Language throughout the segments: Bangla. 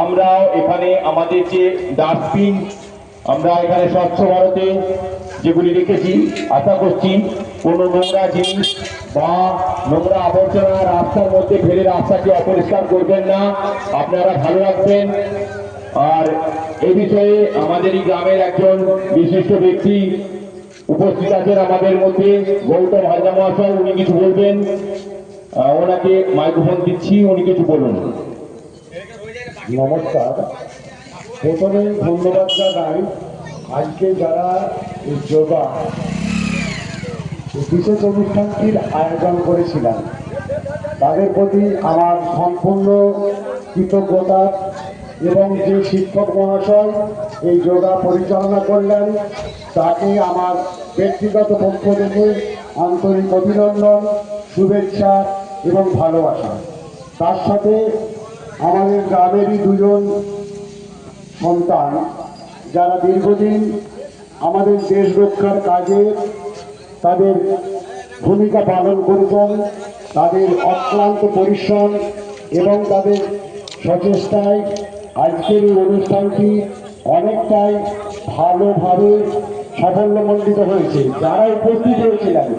আমরা এখানে আমাদের যে ডাস্টবিন আমরা এখানে স্বচ্ছ ভারতে যেগুলি রেখেছি, আশা করছি কোনো নোংরা জিনিস বা নোংরা আবর্জনা রাস্তার মধ্যে ফেলে রাস্তাকে অপরিষ্কার করবেন না, আপনারা ভালো রাখবেন। আর এই বিষয়ে আমাদের এই গ্রামের একজন বিশিষ্ট ব্যক্তি উপস্থিত আছেন আমাদের মধ্যে, গৌতম হাজরা মহাশয়, উনি কিছু বলবেন। ওনাকে মাইক্রোফোন দিচ্ছি, উনি কিছু বলুন। নমস্কার। প্রথমে ধন্যবাদ জানাই আজকে যারা এই যোগা বিশেষ অনুষ্ঠানটির আয়োজন করেছিলেন তাদের প্রতি আমার সম্পূর্ণ কৃতজ্ঞতা, এবং যে শিক্ষক মহাশয় এই যোগা পরিচালনা করলেন তাকে আমার ব্যক্তিগত পক্ষ থেকে আন্তরিক অভিনন্দন, শুভেচ্ছা এবং ভালোবাসা। তার সাথে আমাদের গ্রামেরই দুজন সন্তান যারা দীর্ঘদিন আমাদের দেশ রক্ষার কাজে তাদের ভূমিকা পালন করেছেন, তাদের অক্লান্ত পরিশ্রম এবং তাদের সচেষ্টায় আজকের এই অনুষ্ঠানটি অনেকটাই ভালোভাবে সাফল্যমণ্ডিত হয়েছে। যারা উপস্থিত হয়েছিলেন,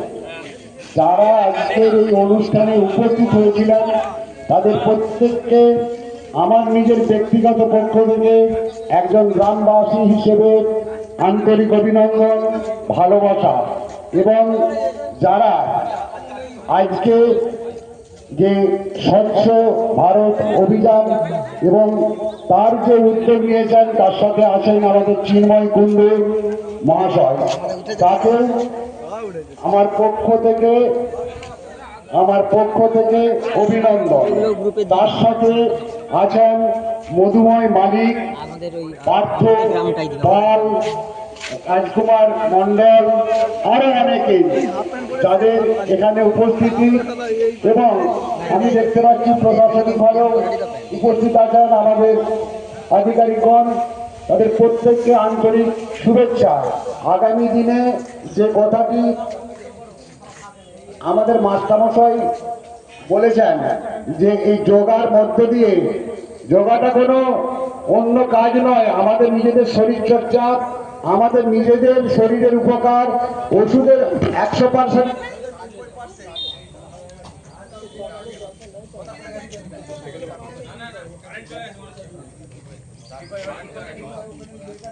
যারা আজকের এই অনুষ্ঠানে উপস্থিত হয়েছিলেন তাদের প্রত্যেককে আমার নিজের ব্যক্তিগত পক্ষ থেকে একজন গ্রামবাসী হিসেবে আন্তরিক অভিনন্দন, ভালোবাসা। এবং যারা আজকে যে স্বচ্ছ ভারত অভিযান এবং তার যে উদ্যোগ নিয়েছেন তার সাথে আছেন আমাদের চিন্ময় কুণ্ডু মহাশয়, তাকে আমার পক্ষ থেকে অভিনন্দন। তার সাথে আছেন মধুময় মালিক, পার্থ পাল, রাজকুমার মন্ডল, আরো অনেকেই যাদের এখানে উপস্থিতি। এবং আমি দেখতে পাচ্ছি প্রশাসনিকভাবেও উপস্থিত আছেন আমাদের আধিকারিকগণ, তাদের প্রত্যেককে আন্তরিক শুভেচ্ছা। আগামী দিনে যে কথাটি আমাদের মাস্টারমশাই বলেছেন যে এই যোগার মধ্য দিয়ে, যোগাটা কোনো অন্য কাজ নয়, আমাদের নিজেদের শরীরচর্চা, আমাদের নিজেদের শরীরের উপকার, ওষুধের 100%